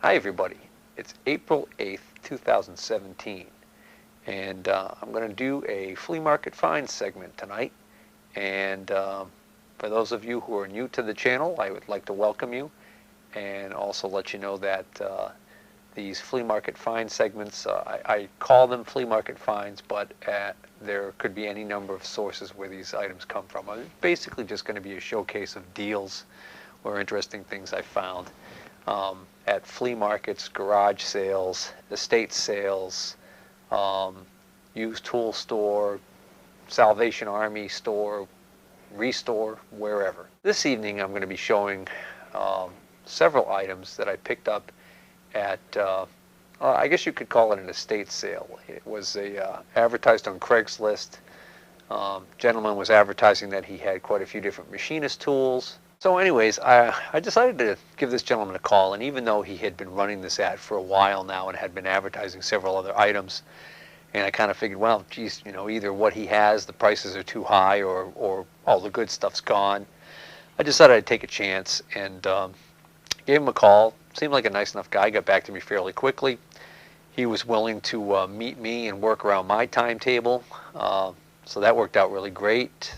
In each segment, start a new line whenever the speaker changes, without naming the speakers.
Hi everybody, it's April 8th, 2017, and I'm going to do a flea market finds segment tonight. And for those of you who are new to the channel, I would like to welcome you and also let you know that these flea market find segments, I call them flea market finds, but there could be any number of sources where these items come from. It's basically just going to be a showcase of deals or interesting things I found at flea markets, garage sales, estate sales, used tool store, Salvation Army store, Restore, wherever. This evening I'm going to be showing several items that I picked up at, I guess you could call it an estate sale. It was advertised on Craigslist. Gentleman was advertising that he had quite a few different machinist tools. So anyways, I decided to give this gentleman a call, and even though he had been running this ad for a while now and had been advertising several other items, and I kind of figured, well, geez, you know, either what he has, the prices are too high, or all the good stuff's gone, I decided I'd take a chance and gave him a call. Seemed like a nice enough guy, got back to me fairly quickly. He was willing to meet me and work around my timetable, so that worked out really great.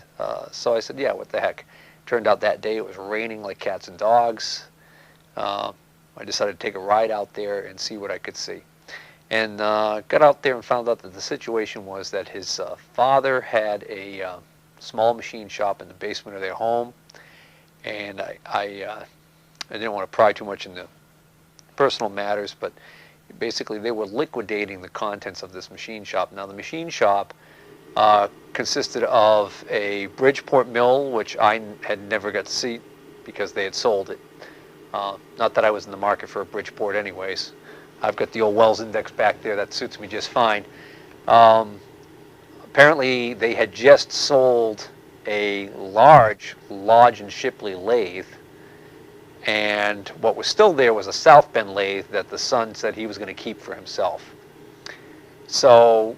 So I said, yeah, what the heck. Turned out that day it was raining like cats and dogs. I decided to take a ride out there and see what I could see. And got out there and found out that the situation was that his father had a small machine shop in the basement of their home. And I didn't want to pry too much into personal matters, but basically they were liquidating the contents of this machine shop. Now the machine shop consisted of a Bridgeport mill, which I had never got to see because they had sold it. Not that I was in the market for a Bridgeport anyways. I've got the old Wells Index back there that suits me just fine. Apparently they had just sold a large Lodge and Shipley lathe, and what was still there was a South Bend lathe that the son said he was going to keep for himself. So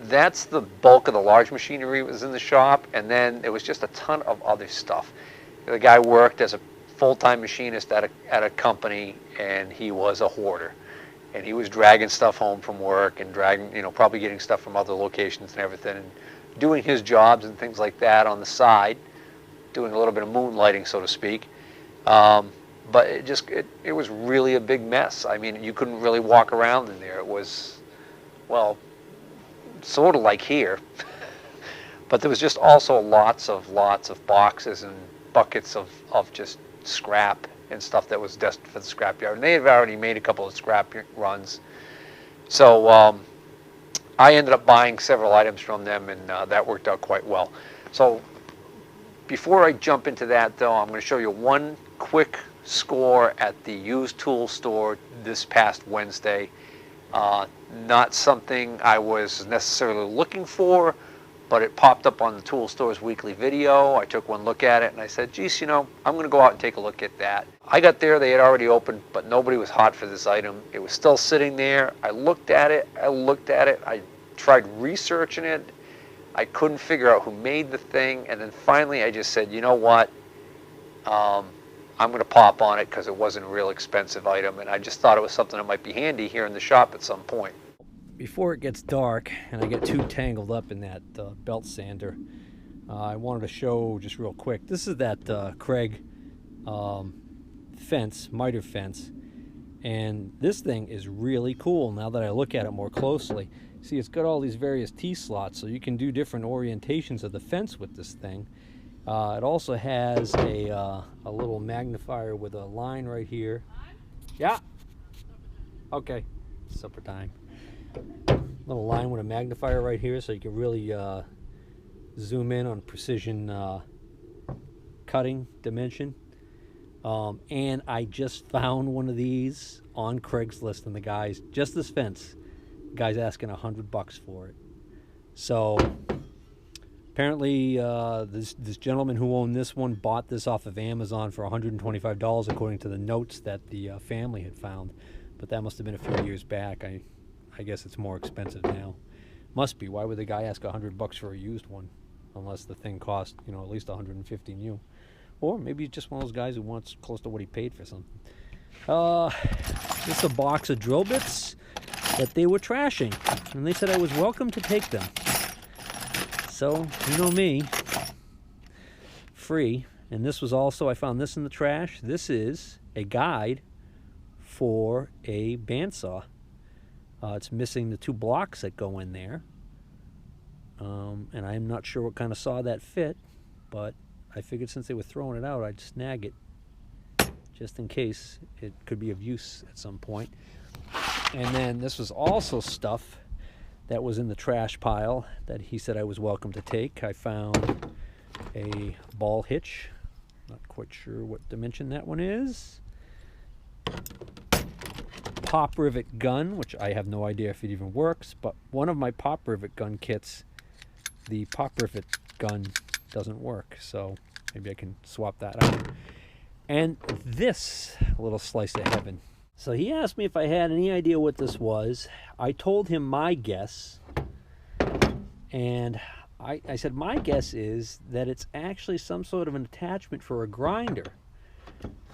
that's the bulk of the large machinery was in the shop, and then there was just a ton of other stuff. The guy worked as a full-time machinist at a company, and he was a hoarder. And he was dragging stuff home from work and dragging, you know, probably getting stuff from other locations and everything, and doing his jobs and things like that on the side, doing a little bit of moonlighting, so to speak. But it was really a big mess. I mean, you couldn't really walk around in there. It was, well, sort of like here, but there was just also lots of boxes and buckets of just scrap and stuff that was destined for the scrapyard. And they had already made a couple of scrap runs. So I ended up buying several items from them, and that worked out quite well. So before I jump into that, though, I'm going to show you one quick score at the used tool store this past Wednesday. Not something I was necessarily looking for, but it popped up on the tool store's weekly video. I took one look at it and I said, geez, you know, I'm going to go out and take a look at that. I got there, they had already opened, but nobody was hot for this item. It was still sitting there. I looked at it, I tried researching it. I couldn't figure out who made the thing, and then finally I just said, you know what, I'm going to pop on it because it wasn't a real expensive item, and I just thought it was something that might be handy here in the shop at some point. Before it gets dark and I get too tangled up in that belt sander, I wanted to show just real quick. This is that Craig fence, miter fence, and this thing is really cool now that I look at it more closely. See, it's got all these various T-slots, so you can do different orientations of the fence with this thing. It also has a little magnifier with a line right here. Yeah. Okay. Supper time. Little line with a magnifier right here, so you can really zoom in on precision cutting dimension. And I just found one of these on Craigslist, and the guy's just this fence. The guy's asking $100 for it. So apparently, this gentleman who owned this one bought this off of Amazon for $125, according to the notes that the family had found. But that must have been a few years back. I guess it's more expensive now. Must be. Why would the guy ask $100 for a used one, unless the thing cost, you know, at least 150 new? Or maybe he's just one of those guys who wants close to what he paid for something.
This is a box of drill bits that they were trashing, and they said I was welcome to take them. So, you know me, free. And this was also, I found this in the trash. This is a guide for a bandsaw. It's missing the 2 blocks that go in there. And I'm not sure what kind of saw that fit, but I figured since they were throwing it out, I'd snag it just in case it could be of use at some point. And then this was also stuff that was in the trash pile that he said I was welcome to take. I found a ball hitch. Not quite sure what dimension that one is. Pop rivet gun, which I have no idea if it even works, but one of my pop rivet gun kits, the pop rivet gun doesn't work, so maybe I can swap that out. And this little slice of heaven. So he asked me if I had any idea what this was. I told him my guess, and I said my guess is that it's actually some sort of an attachment for a grinder,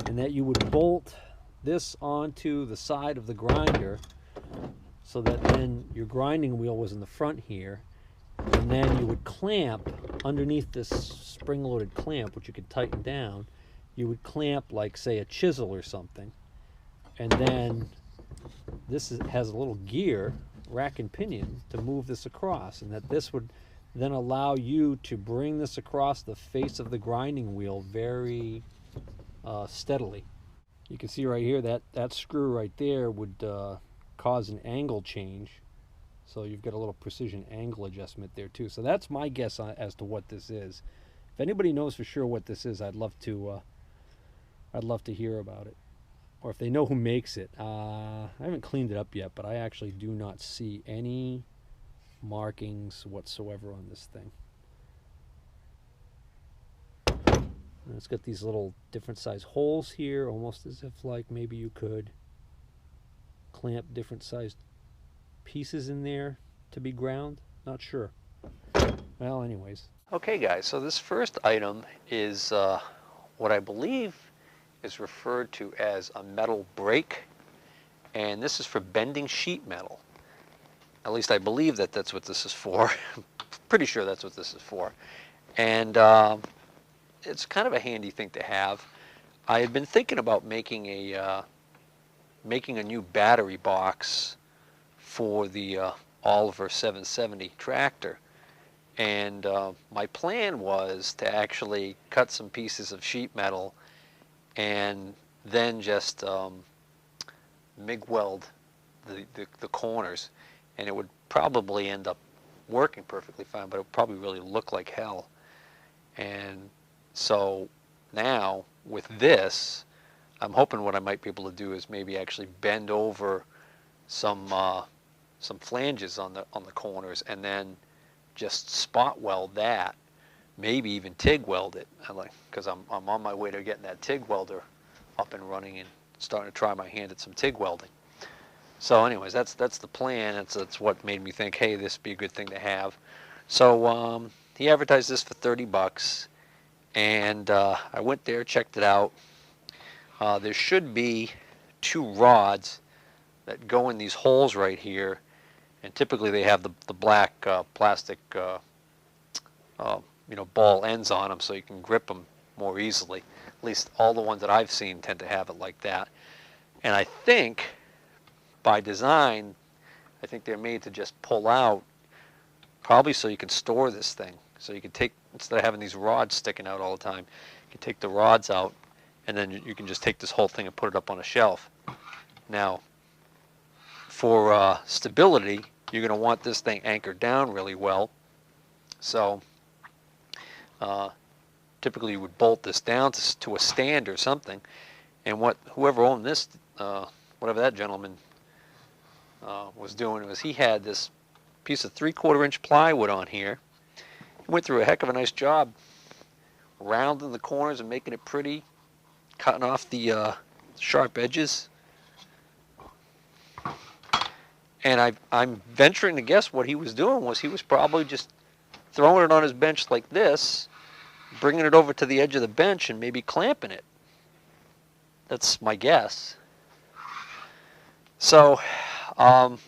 and that you would bolt this onto the side of the grinder so that then your grinding wheel was in the front here, and then you would clamp underneath this spring-loaded clamp, which you could tighten down. You would clamp, like, say, a chisel or something, and then this has a little gear, rack and pinion, to move this across, and that this would then allow you to bring this across the face of the grinding wheel very steadily. You can see right here that screw right there would cause an angle change, so you've got a little precision angle adjustment there too. So that's my guess as to what this is. If anybody knows for sure what this is, I'd love to hear about it, or if they know who makes it. I haven't cleaned it up yet, but I actually do not see any markings whatsoever on this thing. And it's got these little different size holes here, almost as if like maybe you could clamp different sized pieces in there to be ground. Not sure. Well, anyways.
Okay guys, so this first item is what I believe is referred to as a metal brake, and this is for bending sheet metal. At least I believe that that's what this is for. Pretty sure that's what this is for. And it's kind of a handy thing to have. I had been thinking about making a new battery box for the Oliver 770 tractor, and my plan was to actually cut some pieces of sheet metal and then just MIG weld the corners, and it would probably end up working perfectly fine, but it would probably really look like hell. And so now with this, I'm hoping what I might be able to do is maybe actually bend over some flanges on the corners, and then just spot weld that, maybe even TIG weld it. Because I'm on my way to getting that TIG welder up and running and starting to try my hand at some TIG welding. So anyways, that's the plan. That's what made me think, hey, this would be a good thing to have. So he advertised this for 30 bucks, and I went there, checked it out. There should be 2 rods that go in these holes right here, and typically they have the black plastic ball ends on them, so you can grip them more easily. At least all the ones that I've seen tend to have it like that. And I think by design, I think they're made to just pull out, probably so you can store this thing. So you can take, instead of having these rods sticking out all the time, you can take the rods out, and then you can just take this whole thing and put it up on a shelf. Now, for stability, you're going to want this thing anchored down really well. So typically you would bolt this down to a stand or something. And whoever owned this, whatever that gentleman was doing, was he had this piece of 3/4 inch plywood on here. He went through a heck of a nice job rounding the corners and making it pretty, cutting off the sharp edges. And I'm venturing to guess what he was doing was he was probably just throwing it on his bench like this, bringing it over to the edge of the bench and maybe clamping it. That's my guess. So, um,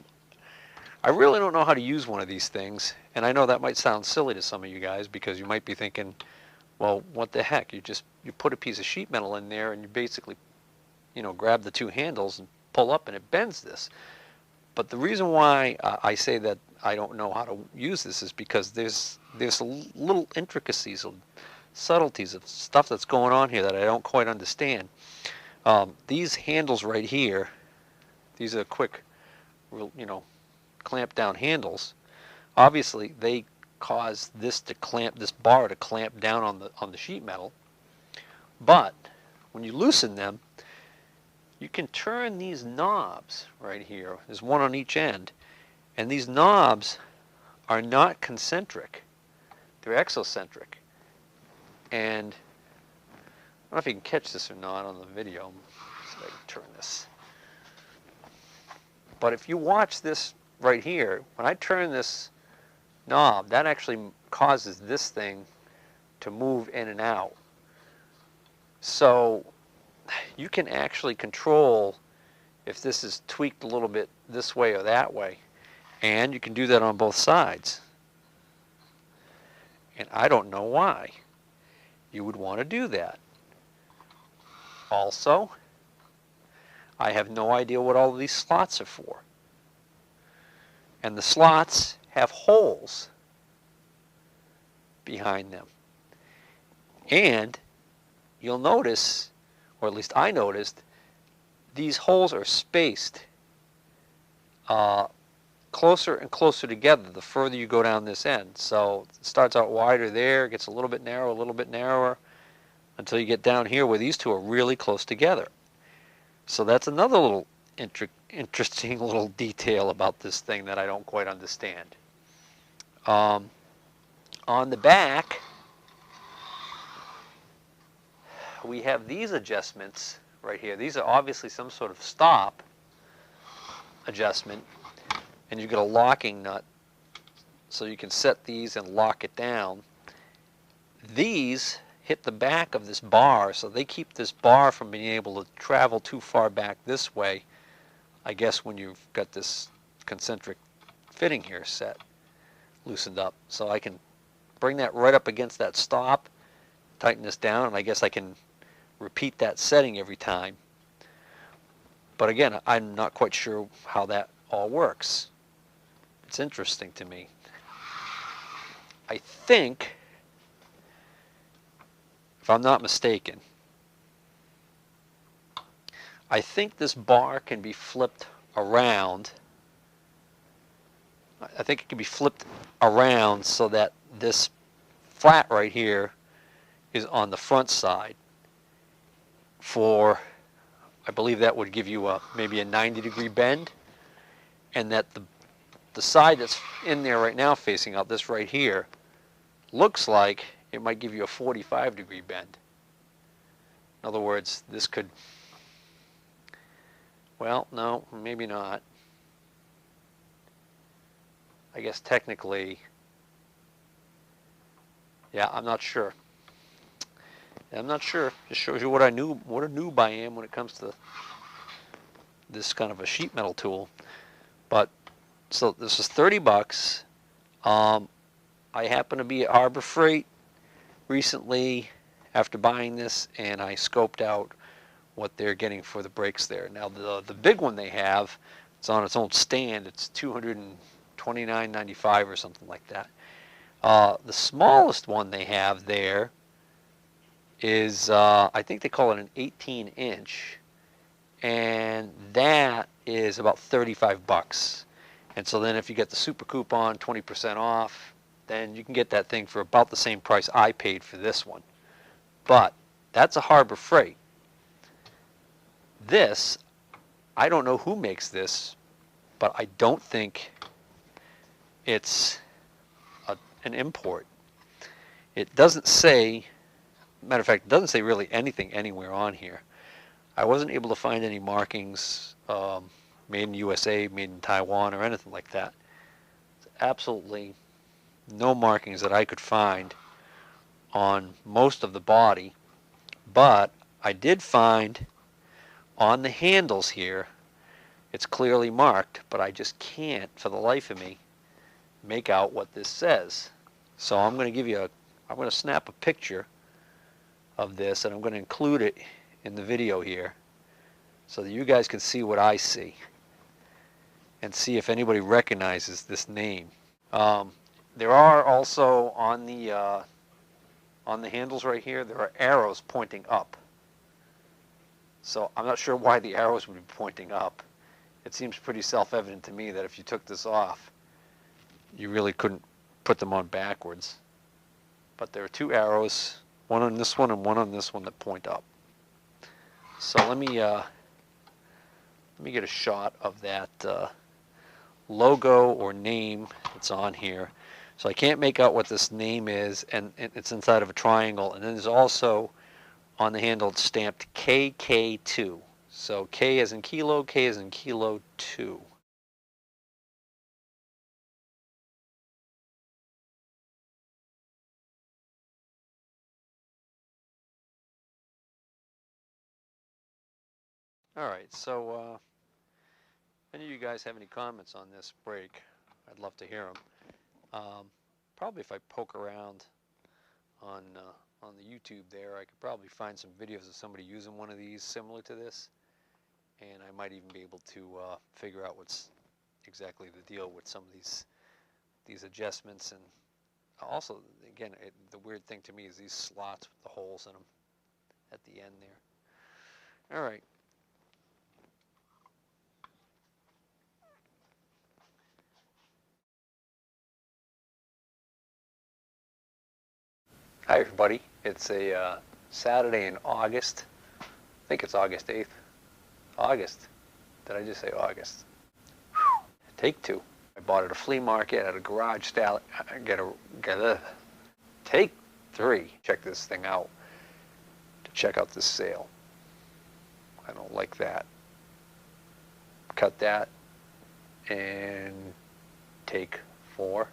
I really don't know how to use one of these things, and I know that might sound silly to some of you guys because you might be thinking, well, what the heck? You put a piece of sheet metal in there and you basically, grab the two handles and pull up and it bends this. But the reason why I say that I don't know how to use this is because there's little intricacies, subtleties of stuff that's going on here that I don't quite understand. These handles right here, these are quick, clamp down handles. Obviously, they cause this bar to clamp down on the sheet metal. But when you loosen them, you can turn these knobs right here. There's one on each end, and these knobs are not concentric; they're exocentric. And I don't know if you can catch this or not on the video. Let's see if I can turn this. But if you watch this right here, when I turn this knob, that actually causes this thing to move in and out. So you can actually control if this is tweaked a little bit this way or that way. And you can do that on both sides. And I don't know why you would want to do that. Also, I have no idea what all of these slots are for. And the slots have holes behind them. And you'll notice, or at least I noticed, these holes are spaced closer and closer together the further you go down this end. So it starts out wider there, gets a little bit narrower, until you get down here where these two are really close together. So that's another little interesting little detail about this thing that I don't quite understand. On the back, we have these adjustments right here. These are obviously some sort of stop adjustment, and you get a locking nut so you can set these and lock it down. These hit the back of this bar, so they keep this bar from being able to travel too far back this way, I guess, when you've got this concentric fitting here loosened up. So I can bring that right up against that stop, tighten this down, and I guess I can repeat that setting every time. But again, I'm not quite sure how that all works. It's interesting to me. I think, if I'm not mistaken, I think this bar can be flipped around. I think it can be flipped around so that this flat right here is on the front side. I believe that would give you maybe a 90-degree bend, and that the side that's in there right now facing out, this right here, looks like it might give you a 45-degree bend. In other words, this could, well, no, maybe not. I guess technically, yeah, I'm not sure. I'm not sure. Just shows you what a noob I am when it comes to this kind of a sheet metal tool. But so this is $30. I happen to be at Harbor Freight recently after buying this, and I scoped out what they're getting for the brakes there. Now the big one they have, it's on its own stand. It's $229.95 or something like that. The smallest one they have there is, I think they call it an 18-inch, and that is about $35. And so then if you get the super coupon, 20% off, then you can get that thing for about the same price I paid for this one. But that's a Harbor Freight. This, I don't know who makes this, but I don't think it's an import. It doesn't say, matter of fact, it doesn't say really anything anywhere on here. I wasn't able to find any markings, made in USA, made in Taiwan, or anything like that. Absolutely no markings that I could find on most of the body, but I did find on the handles here It's clearly marked, but I just can't, for the life of me, make out what this says. So I'm going to snap a picture of this, and I'm going to include it in the video here so that you guys can see what I see and see if anybody recognizes this name. There are also on the handles right here, there are arrows pointing up. So I'm not sure why the arrows would be pointing up. It seems pretty self-evident to me that if you took this off, you really couldn't put them on backwards. But there are two arrows, one on this one and one on this one, that point up. So let me get a shot of that logo or name that's on here. So I can't make out what this name is, and it's inside of a triangle. And then there's also on the handle it's stamped KK2. So K as in kilo, K as in kilo 2. All right, so if any of you guys have any comments on this break, I'd love to hear them. Probably if I poke around on the YouTube there, I could probably find some videos of somebody using one of these similar to this, and I might even be able to figure out what's exactly the deal with some of these adjustments. And also, again, the weird thing to me is these slots with the holes in them at the end there. All right. Hi everybody, it's a Saturday in August. I think it's August 8th. August. Did I just say August? Whew. Take two. I bought it at a flea market at a garage sale. Take three. Check this thing out to check out this sale. I don't like that. Cut that and take 4.